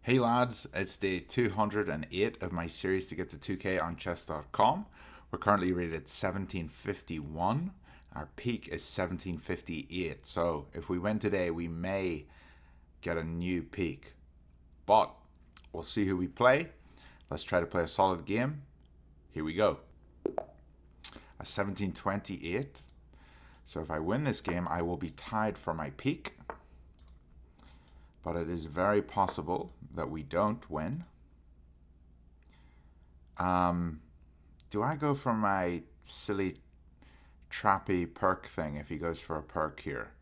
Hey lads, it's day 208 of my series to get to 2K on chess.com. We're currently rated at 1751. Our peak is 1758. So if we win today, we may get a new peak. But we'll see who we play. Let's try to play a solid game. Here we go. A 1728. So if I win this game, I will be tied for my peak. But it is very possible that we don't win. Do I go for my silly trappy Pirc thing if he goes for a Pirc here?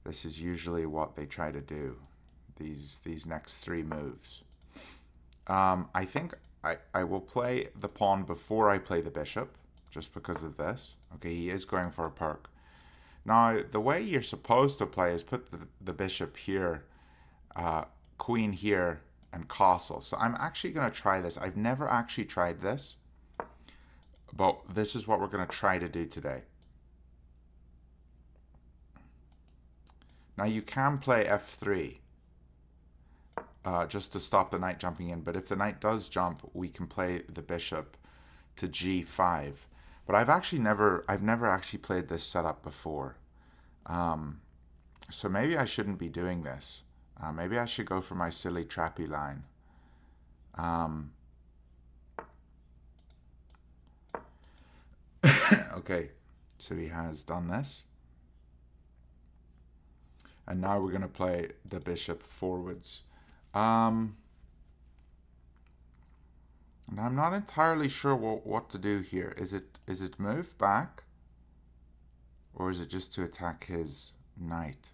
This is usually what they try to do, these next three moves. I think I will play the pawn before I play the bishop, just because of this. Okay, he is going for a Pirc. Now, the way you're supposed to play is put the bishop here, queen here, and castle. So I'm actually going to try this. I've never actually tried this, but this is what we're going to try to do today. Now, you can play f3 just to stop the knight jumping in, but if the knight does jump, we can play the bishop to g5. But I've never actually played this setup before. So maybe I shouldn't be doing this. Maybe I should go for my silly trappy line. Okay, so he has done this. And now we're going to play the bishop forwards. And I'm not entirely sure what to do here. Is it move back? Or is it just to attack his knight?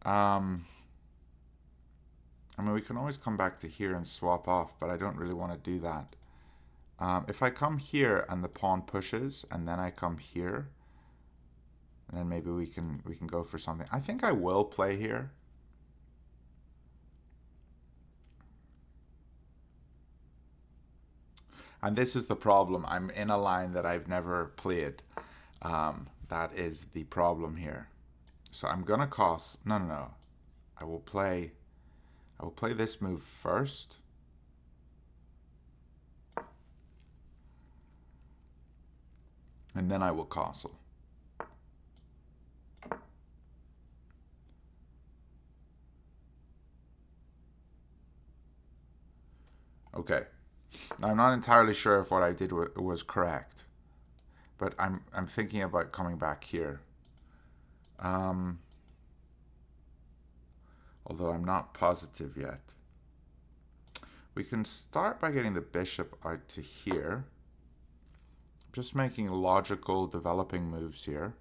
I mean, we can always come back to here and swap off, but I don't really want to do that. If I come here and the pawn pushes, and then I come here, and then maybe we can go for something. I think I will play here. And this is the problem. I'm in a line that I've never played. That is the problem here. So I'm gonna cost. No. I will play this move first. And then I will castle. Okay. I'm not entirely sure if what I did was correct, but I'm thinking about coming back here. Although I'm not positive yet. We can start by getting the bishop out to here. Just making logical developing moves here.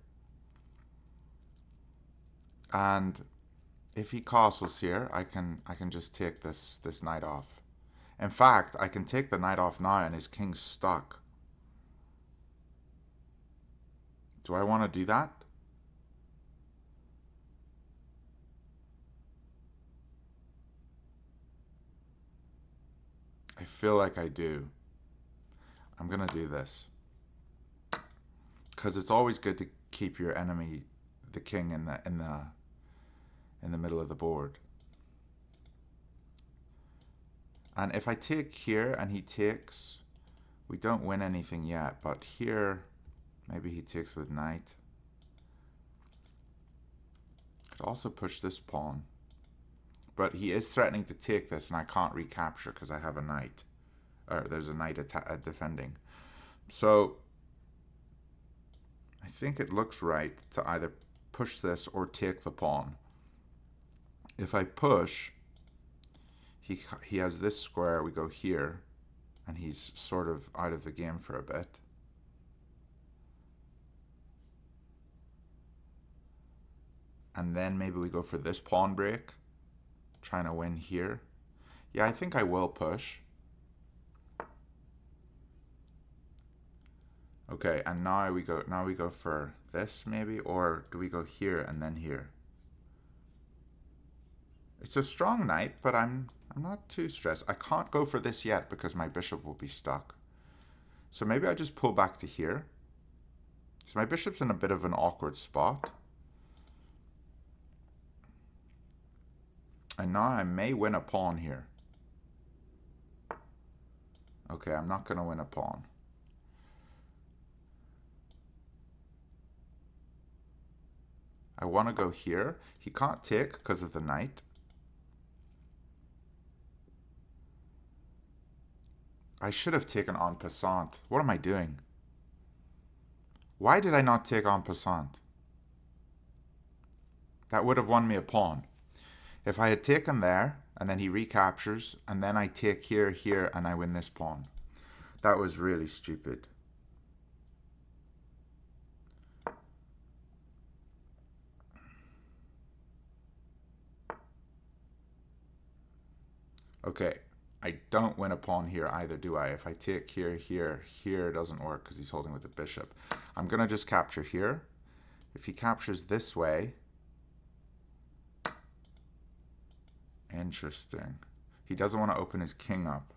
And if he castles here, I can just take this knight off. In fact, I can take the knight off now and his king's stuck. Do I want to do that? I feel like I do. I'm going to do this. Because it's always good to keep your enemy, the king, in the middle of the board. And if I take here and he takes, we don't win anything yet, but here, maybe he takes with knight. Could also push this pawn. But he is threatening to take this, and I can't recapture because I have a knight. Or there's a knight defending. So I think it looks right to either push this or take the pawn. If I push, he has this square, we go here, and he's sort of out of the game for a bit. And then maybe we go for this pawn break, trying to win here. Yeah, I think I will push. Okay, and now we go for this maybe, or do we go here and then here? It's a strong knight, but I'm not too stressed. I can't go for this yet because my bishop will be stuck. So maybe I just pull back to here. So my bishop's in a bit of an awkward spot. And now I may win a pawn here. Okay, I'm not going to win a pawn. I want to go here. He can't take because of the knight. I should have taken en passant. What am I doing? Why did I not take en passant? That would have won me a pawn. If I had taken there, and then he recaptures, and then I take here, here, and I win this pawn. That was really stupid. Okay, I don't win a pawn here either, do I? If I take here, here, here, it doesn't work because he's holding with the bishop. I'm going to just capture here. If he captures this way... Interesting. He doesn't want to open his king up.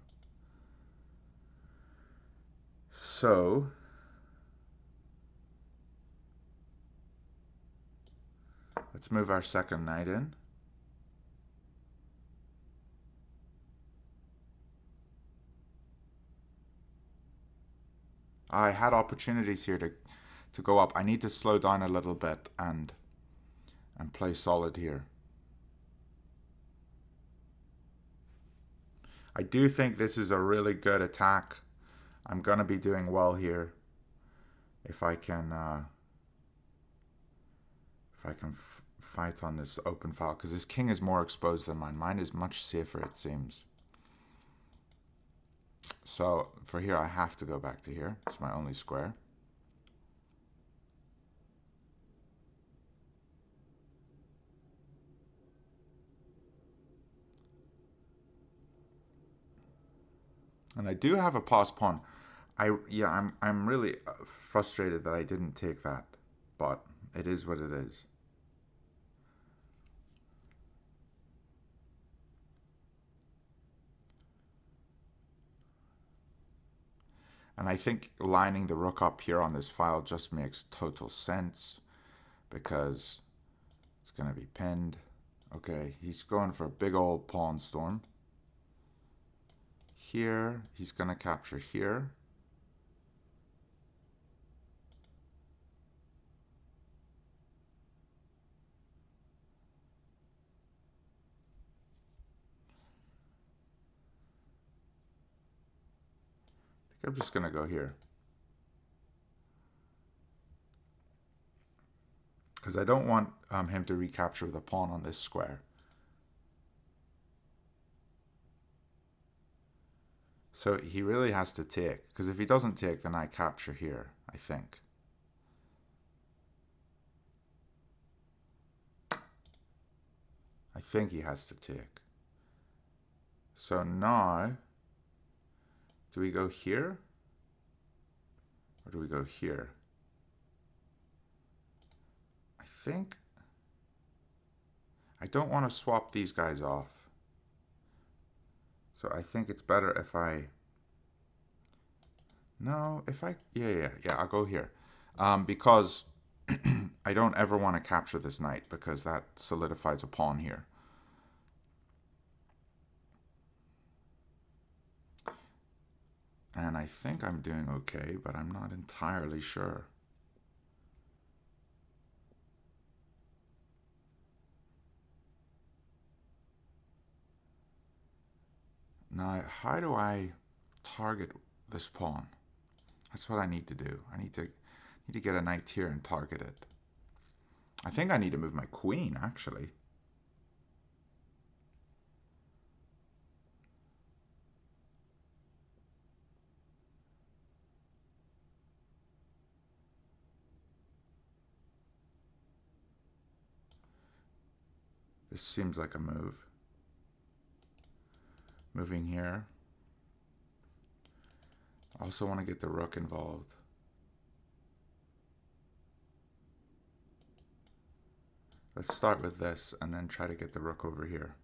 So... let's move our second knight in. I had opportunities here to go up. I need to slow down a little bit and play solid here. I do think this is a really good attack. I'm going to be doing well here if I can fight on this open file, because his king is more exposed than mine. Mine is much safer, it seems. So for here, I have to go back to here. It's my only square. And I do have a pass pawn. I'm really frustrated that I didn't take that, but it is what it is. And I think lining the rook up here on this file just makes total sense because it's going to be pinned. Okay, he's going for a big old pawn storm. Here, he's going to capture here. I'm just going to go here. Because I don't want him to recapture the pawn on this square. So he really has to take. Because if he doesn't take, then I capture here, I think. I think he has to take. So now... do we go here? Or do we go here? I think... I don't want to swap these guys off. So I think it's better if I... no, if I... Yeah, I'll go here. Because I don't ever want to capture this knight because that solidifies a pawn here. And I think I'm doing okay, but I'm not entirely sure. Now, how do I target this pawn? That's what I need to do. I need to get a knight here and target it. I think I need to move my queen, actually. This seems like a move. Moving here. I also want to get the rook involved. Let's start with this and then try to get the rook over here.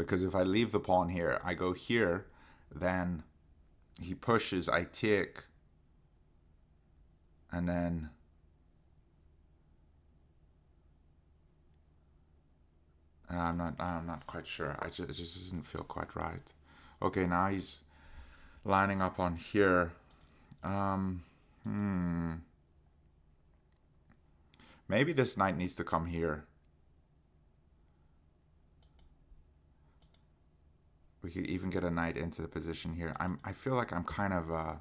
Because if I leave the pawn here, I go here, then he pushes, I take, and then I'm not quite sure. It just doesn't feel quite right. Okay, now he's lining up on here. Maybe this knight needs to come here. We could even get a knight into the position here. I feel like I'm kind of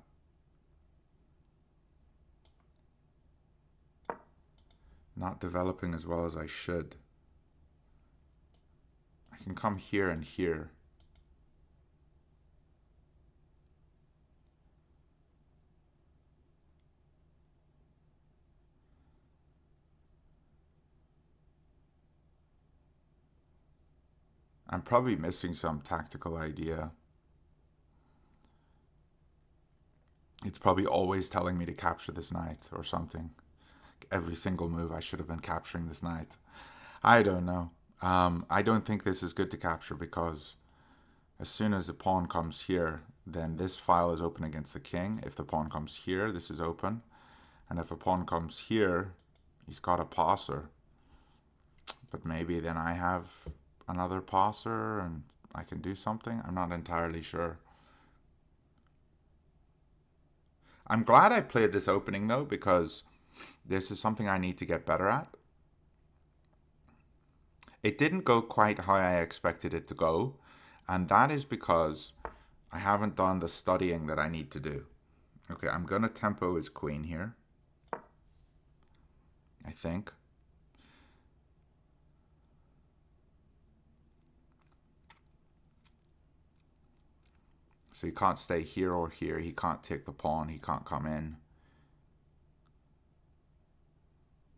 not developing as well as I should. I can come here and here. I'm probably missing some tactical idea. It's probably always telling me to capture this knight or something. Every single move I should have been capturing this knight. I don't know. I don't think this is good to capture because as soon as the pawn comes here, then this file is open against the king. If the pawn comes here, this is open. And if a pawn comes here, he's got a passer. But maybe then I have another passer and I can do something. I'm not entirely sure. I'm glad I played this opening though, because this is something I need to get better at. It didn't go quite how I expected it to go, and that is because I haven't done the studying that I need to do. Okay, I'm going to tempo his queen here, I think. So he can't stay here or here. He can't take the pawn. He can't come in.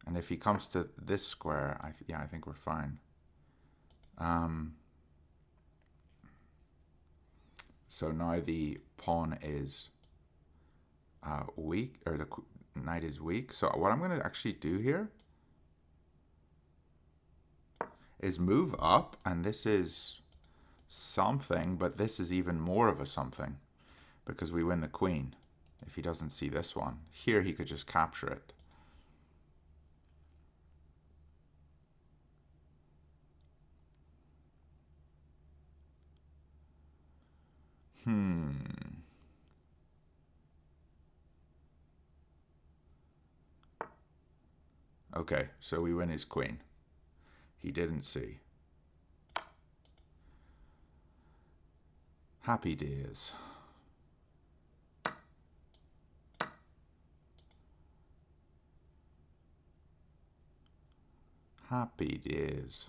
And if he comes to this square, I think we're fine. So now the pawn is weak, or the knight is weak. So what I'm going to actually do here is move up, and this is something, but this is even more of a something because we win the queen if he doesn't see this one. Here he could just capture it. Okay, so we win his queen. He didn't see. Happy days. Happy days.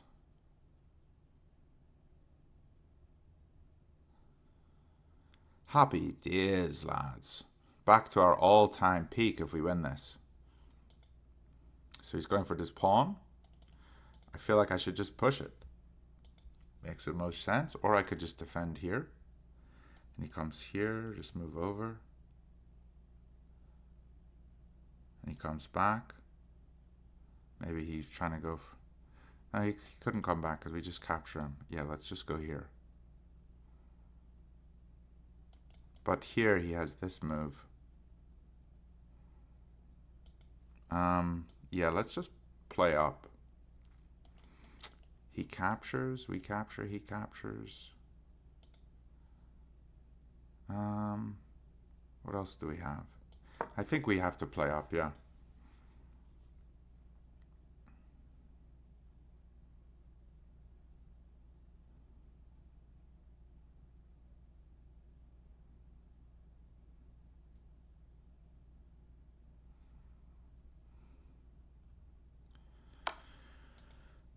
Happy days, lads. Back to our all-time peak if we win this. So he's going for this pawn. I feel like I should just push it. Makes the most sense. Or I could just defend here. And he comes here, just move over. And he comes back. Maybe he's trying to go for... No, he couldn't come back because we just capture him. Yeah, let's just go here. But here he has this move. Yeah, let's just play up. He captures, we capture, he captures. What else do we have? I think we have to play up, yeah.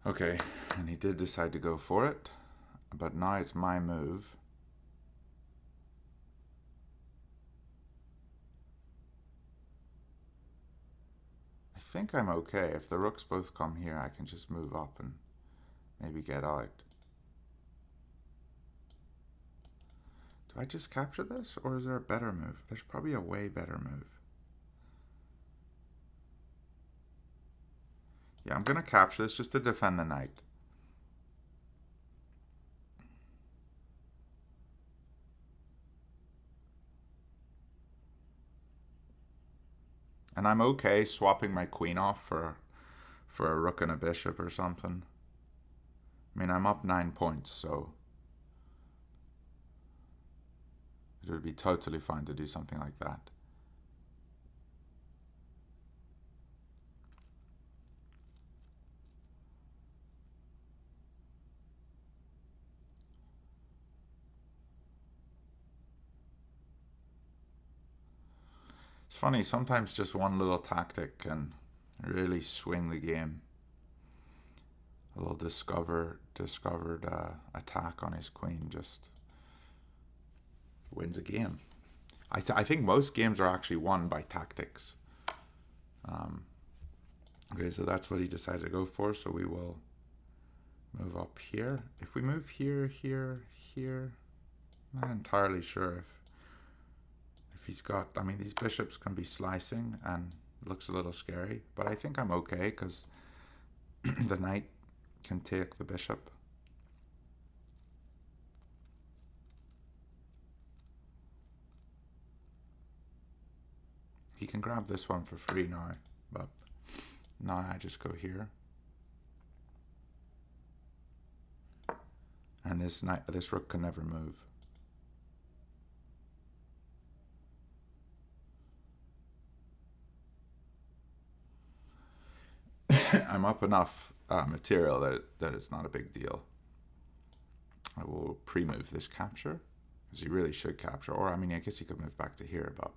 Okay, and he did decide to go for it, but now it's my move. I think I'm okay. If the rooks both come here, I can just move up and maybe get out. Do I just capture this, or is there a better move? There's probably a way better move. Yeah, I'm going to capture this just to defend the knight. And I'm okay swapping my queen off for a rook and a bishop or something. I mean, I'm up 9 points, so it would be totally fine to do something like that. It's funny, sometimes just one little tactic can really swing the game. A little discovered attack on his queen just wins a game. I think most games are actually won by tactics. Okay, so that's what he decided to go for. So we will move up here. If we move here, here, I'm not entirely sure if he's got. I mean, these bishops can be slicing and it looks a little scary, but I think I'm okay because the knight can take the bishop. He can grab this one for free now, but now I just go here. And this rook can never move. I'm up enough material that it's not a big deal. I will pre-move this capture, because he really should capture. Or, I mean, I guess he could move back to here, but...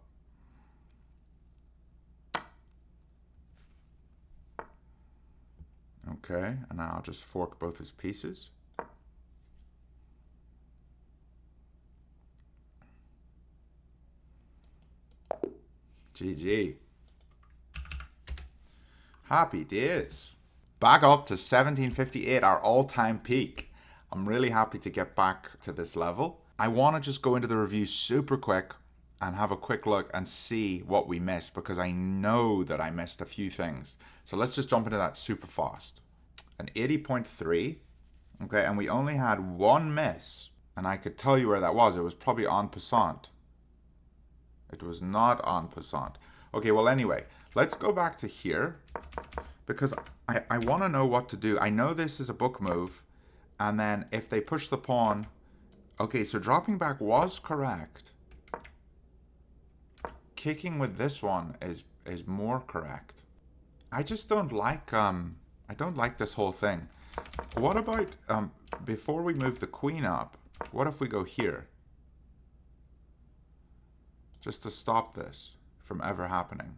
Okay, and now I'll just fork both his pieces. GG. Happy days. Back up to 1758, our all-time peak. I'm really happy to get back to this level. I want to just go into the review super quick and have a quick look and see what we missed, because I know that I missed a few things. So let's just jump into that super fast. An 80.3, okay, and we only had one miss, and I could tell you where that was. It was probably en passant. It was not en passant. Okay, well, anyway, let's go back to here, because I want to know what to do. I know this is a book move, and then if they push the pawn... Okay, so dropping back was correct. Kicking with this one is more correct. I just don't like I don't like this whole thing. What about before we move the queen up, what if we go here? Just to stop this from ever happening.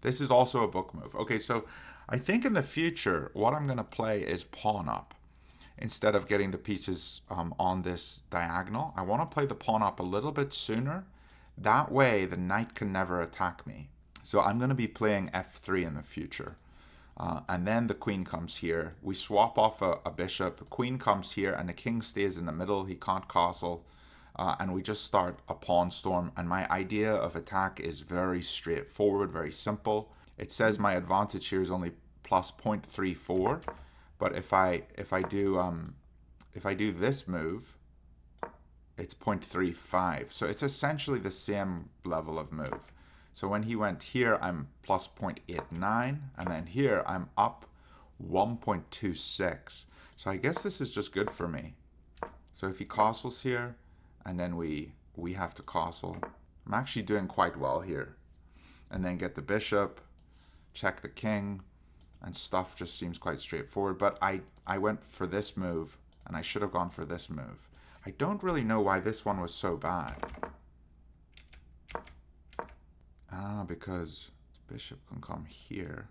This is also a book move. Okay, so I think in the future what I'm going to play is pawn up. Instead of getting the pieces on this diagonal, I want to play the pawn up a little bit sooner. That way the knight can never attack me. So I'm going to be playing f3 in the future. And then the queen comes here. We swap off a bishop. The queen comes here and the king stays in the middle. He can't castle. And we just start a pawn storm. And my idea of attack is very straightforward, very simple. It says my advantage here is only plus 0.34. But if I do this move, it's 0.35. So it's essentially the same level of move. So when he went here, I'm plus 0.89, and then here I'm up 1.26. So I guess this is just good for me. So if he castles here, and then we have to castle, I'm actually doing quite well here. And then get the bishop, check the king, and stuff just seems quite straightforward. But I went for this move, and I should have gone for this move. I don't really know why this one was so bad. Because bishop can come here,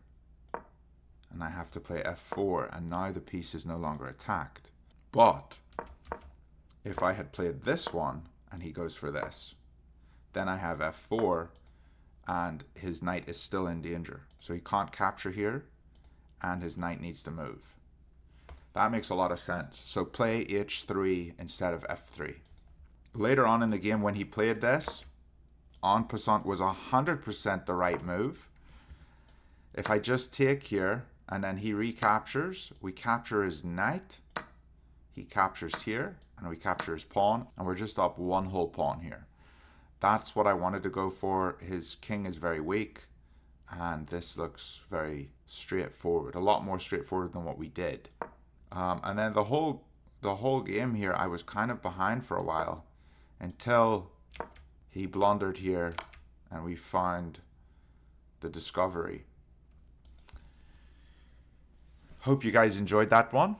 and I have to play f4, and now the piece is no longer attacked. But if I had played this one, and he goes for this, then I have f4, and his knight is still in danger. So he can't capture here, and his knight needs to move. That makes a lot of sense. So play h3 instead of f3. Later on in the game, when he played this, en passant was 100% the right move. If I just take here, and then he recaptures, we capture his knight, he captures here, and we capture his pawn, and we're just up one whole pawn here. That's what I wanted to go for. His king is very weak. And this looks very straightforward, a lot more straightforward than what we did. And then the whole game here, I was kind of behind for a while until he blundered here and we found the discovery. Hope you guys enjoyed that one.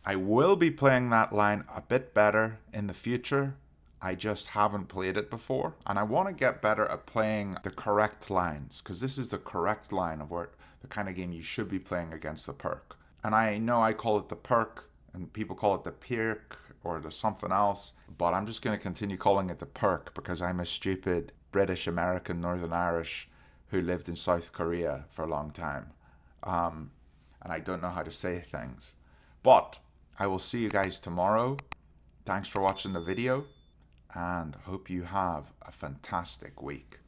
I will be playing that line a bit better in the future. I just haven't played it before, and I want to get better at playing the correct lines, because this is the correct line of where the kind of game you should be playing against the Pirc. And I know I call it the Pirc, and people call it the Pirc or the something else, but I'm just going to continue calling it the Pirc because I'm a stupid British American Northern Irish who lived in South Korea for a long time, and I don't know how to say things. But I will see you guys tomorrow. Thanks for watching the video, and hope you have a fantastic week.